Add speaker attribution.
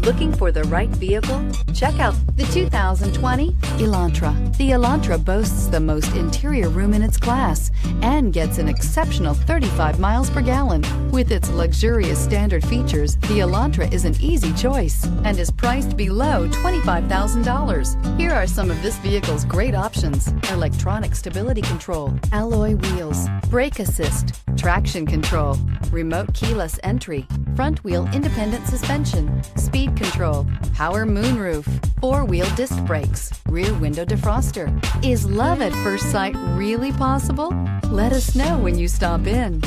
Speaker 1: Looking for the right vehicle? Check out the 2020 Elantra. The Elantra boasts the most interior room in its class and gets an exceptional 35 miles per gallon. With its luxurious standard features, the Elantra is an easy choice and is priced below $25,000. Here are some of this vehicle's great options: electronic stability control, alloy wheels, brake assist, traction control, remote keyless entry, front wheel independent suspension, speed control, power moonroof, four-wheel disc brakes, rear window defroster. Is love at first sight really possible? Let us know when you stop in.